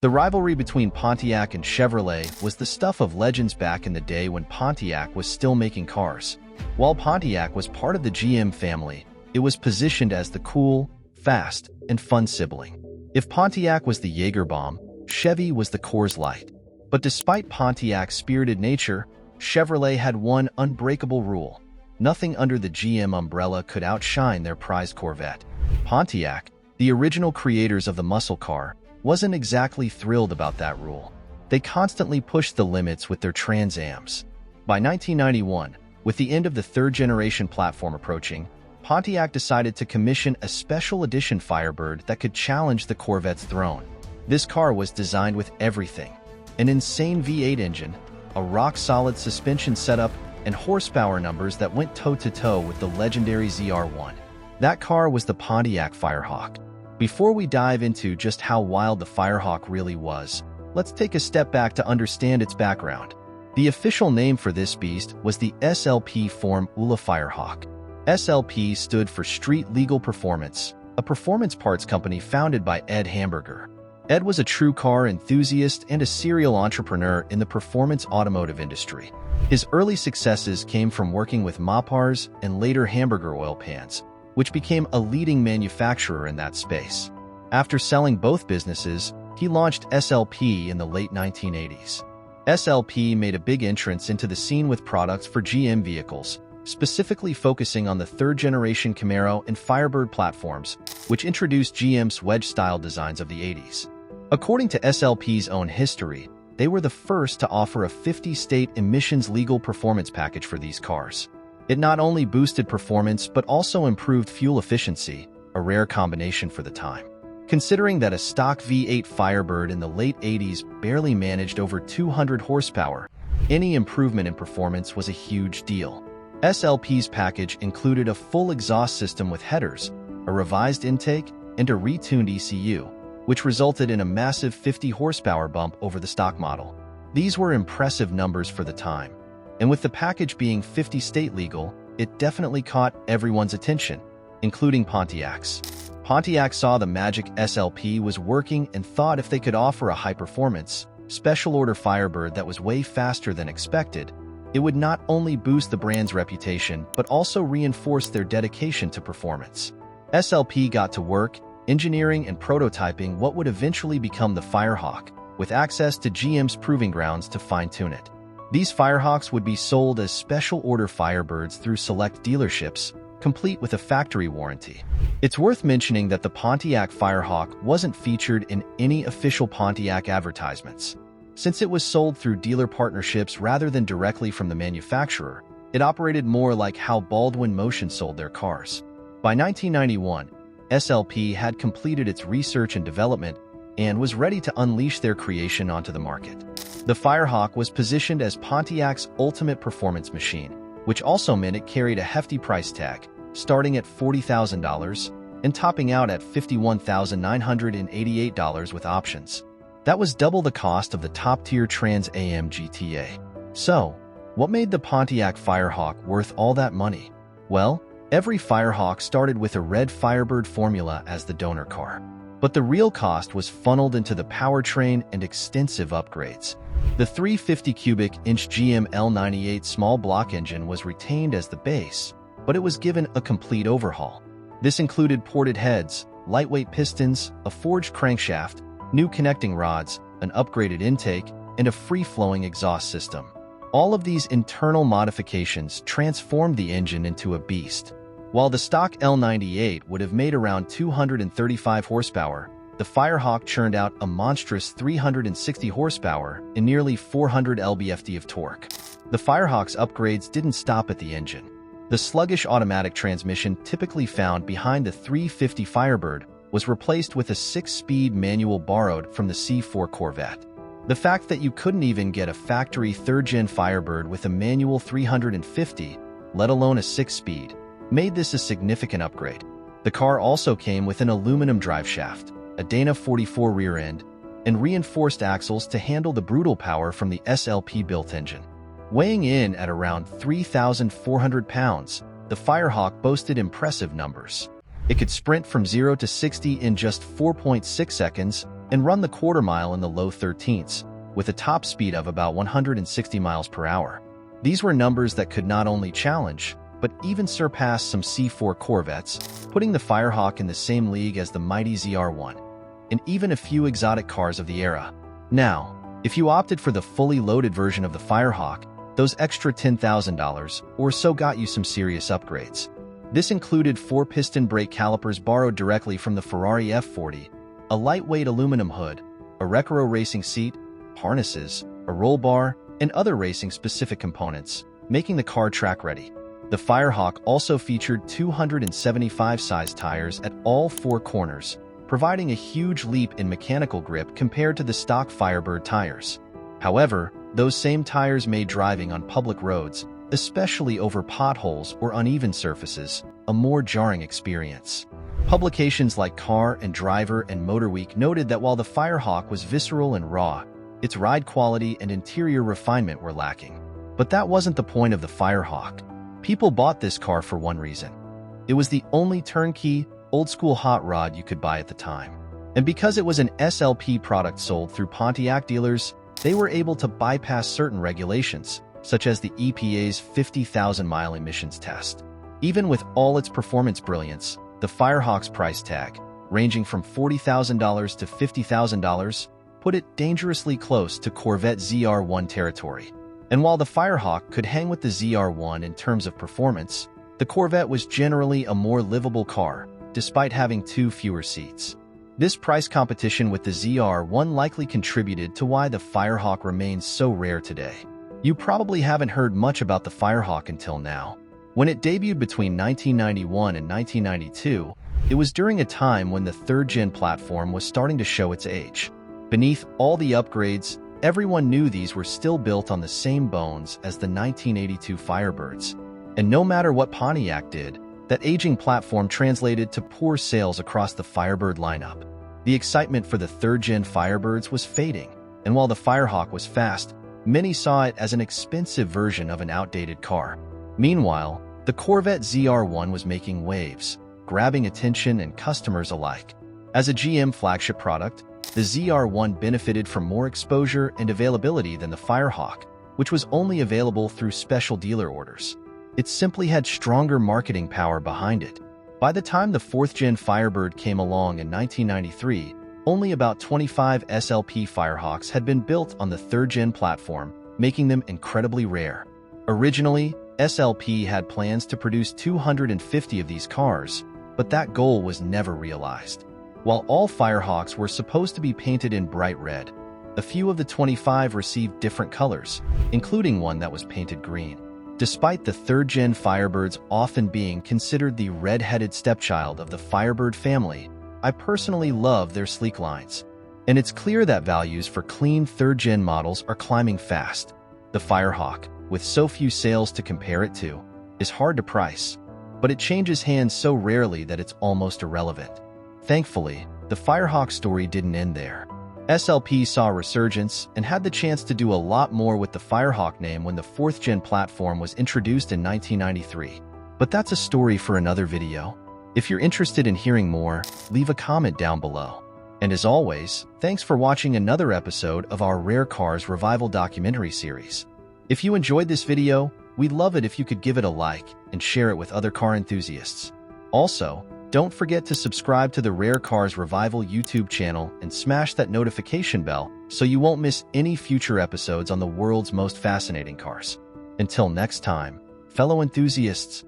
The rivalry between Pontiac and Chevrolet was the stuff of legends back in the day when Pontiac was still making cars. While Pontiac was part of the GM family, it was positioned as the cool, fast, and fun sibling. If Pontiac was the Jaeger bomb, Chevy was the Coors Light. But despite Pontiac's spirited nature, Chevrolet had one unbreakable rule: nothing under the GM umbrella could outshine their prized Corvette. Pontiac, the original creators of the muscle car, wasn't exactly thrilled about that rule. They constantly pushed the limits with their Trans Ams. By 1991, with the end of the third-generation platform approaching, Pontiac decided to commission a special edition Firebird that could challenge the Corvette's throne. This car was designed with everything: an insane V8 engine, a rock-solid suspension setup, and horsepower numbers that went toe-to-toe with the legendary ZR1. That car was the Pontiac Firehawk. Before we dive into just how wild the Firehawk really was, let's take a step back to understand its background. The official name for this beast was the SLP Formula Firehawk. SLP stood for Street Legal Performance, a performance parts company founded by Ed Hamburger. Ed was a true car enthusiast and a serial entrepreneur in the performance automotive industry. His early successes came from working with Mopars and later Hamburger oil pans, which became a leading manufacturer in that space. After selling both businesses, he launched SLP in the late 1980s. SLP made a big entrance into the scene with products for GM vehicles, specifically focusing on the third-generation Camaro and Firebird platforms, which introduced GM's wedge-style designs of the 80s. According to SLP's own history, they were the first to offer a 50-state emissions-legal performance package for these cars. It not only boosted performance but also improved fuel efficiency, a rare combination for the time. Considering that a stock V8 Firebird in the late 80s barely managed over 200 horsepower, any improvement in performance was a huge deal. SLP's package included a full exhaust system with headers, a revised intake, and a retuned ECU, which resulted in a massive 50 horsepower bump over the stock model. These were impressive numbers for the time. And with the package being 50 state legal, it definitely caught everyone's attention, including Pontiac's. Pontiac saw the magic SLP was working and thought if they could offer a high-performance, special-order Firebird that was way faster than expected, it would not only boost the brand's reputation but also reinforce their dedication to performance. SLP got to work, engineering and prototyping what would eventually become the Firehawk, with access to GM's proving grounds to fine-tune it. These Firehawks would be sold as special-order Firebirds through select dealerships, complete with a factory warranty. It's worth mentioning that the Pontiac Firehawk wasn't featured in any official Pontiac advertisements. Since it was sold through dealer partnerships rather than directly from the manufacturer, it operated more like how Baldwin Motion sold their cars. By 1991, SLP had completed its research and development and was ready to unleash their creation onto the market. The Firehawk was positioned as Pontiac's ultimate performance machine, which also meant it carried a hefty price tag, starting at $40,000 and topping out at $51,988 with options. That was double the cost of the top-tier Trans Am GTA. So, what made the Pontiac Firehawk worth all that money? Well, every Firehawk started with a red Firebird formula as the donor car. But the real cost was funneled into the powertrain and extensive upgrades. The 350 cubic inch GM L98 small block engine was retained as the base, but it was given a complete overhaul. This included ported heads, lightweight pistons, a forged crankshaft, new connecting rods, an upgraded intake, and a free-flowing exhaust system. All of these internal modifications transformed the engine into a beast. While the stock L98 would have made around 235 horsepower, the Firehawk churned out a monstrous 360 horsepower and nearly 400 lb-ft of torque. The Firehawk's upgrades didn't stop at the engine. The sluggish automatic transmission typically found behind the 350 Firebird was replaced with a 6-speed manual borrowed from the C4 Corvette. The fact that you couldn't even get a factory third-gen Firebird with a manual 350, let alone a 6-speed, made this a significant upgrade. The car also came with an aluminum driveshaft, a Dana 44 rear end, and reinforced axles to handle the brutal power from the SLP-built engine. Weighing in at around 3,400 pounds, the Firehawk boasted impressive numbers. It could sprint from 0 to 60 in just 4.6 seconds, and run the quarter mile in the low 13s, with a top speed of about 160 miles per hour. These were numbers that could not only challenge, but even surpass some C4 Corvettes, putting the Firehawk in the same league as the mighty ZR1, and even a few exotic cars of the era. Now, if you opted for the fully loaded version of the Firehawk, those extra $10,000 or so got you some serious upgrades. This included 4-piston brake calipers borrowed directly from the Ferrari F40, a lightweight aluminum hood, a Recaro racing seat, harnesses, a roll bar, and other racing-specific components, making the car track-ready. The Firehawk also featured 275-size tires at all 4 corners, providing a huge leap in mechanical grip compared to the stock Firebird tires. However, those same tires made driving on public roads, especially over potholes or uneven surfaces, a more jarring experience. Publications like Car and Driver and Motor Week noted that while the Firehawk was visceral and raw, its ride quality and interior refinement were lacking. But that wasn't the point of the Firehawk. People bought this car for one reason. It was the only turnkey, old-school hot rod you could buy at the time. And because it was an SLP product sold through Pontiac dealers, they were able to bypass certain regulations, such as the EPA's 50,000-mile emissions test. Even with all its performance brilliance, the Firehawk's price tag, ranging from $40,000 to $50,000, put it dangerously close to Corvette ZR1 territory. And while the Firehawk could hang with the ZR1 in terms of performance, the Corvette was generally a more livable car, despite having 2 fewer seats. This price competition with the ZR1 likely contributed to why the Firehawk remains so rare today. You probably haven't heard much about the Firehawk until now. When it debuted between 1991 and 1992, it was during a time when the 3rd-gen platform was starting to show its age. Beneath all the upgrades, everyone knew these were still built on the same bones as the 1982 Firebirds. And no matter what Pontiac did, that aging platform translated to poor sales across the Firebird lineup. The excitement for the 3rd-gen Firebirds was fading, and while the Firehawk was fast, many saw it as an expensive version of an outdated car. Meanwhile, the Corvette ZR1 was making waves, grabbing attention and customers alike. As a GM flagship product, the ZR1 benefited from more exposure and availability than the Firehawk, which was only available through special dealer orders. It simply had stronger marketing power behind it. By the time the 4th-gen Firebird came along in 1993, only about 25 SLP Firehawks had been built on the 3rd-gen platform, making them incredibly rare. Originally, SLP had plans to produce 250 of these cars, but that goal was never realized. While all Firehawks were supposed to be painted in bright red, a few of the 25 received different colors, including one that was painted green. Despite the 3rd-gen Firebirds often being considered the red-headed stepchild of the Firebird family, I personally love their sleek lines. And it's clear that values for clean 3rd-gen models are climbing fast. The Firehawk, with so few sales to compare it to, is hard to price, but it changes hands so rarely that it's almost irrelevant. Thankfully, the Firehawk story didn't end there. SLP saw a resurgence and had the chance to do a lot more with the Firehawk name when the 4th-gen platform was introduced in 1993. But that's a story for another video. If you're interested in hearing more, leave a comment down below. And as always, thanks for watching another episode of our Rare Cars Revival documentary series. If you enjoyed this video, we'd love it if you could give it a like and share it with other car enthusiasts. Also, don't forget to subscribe to the Rare Cars Revival YouTube channel and smash that notification bell so you won't miss any future episodes on the world's most fascinating cars. Until next time, fellow enthusiasts,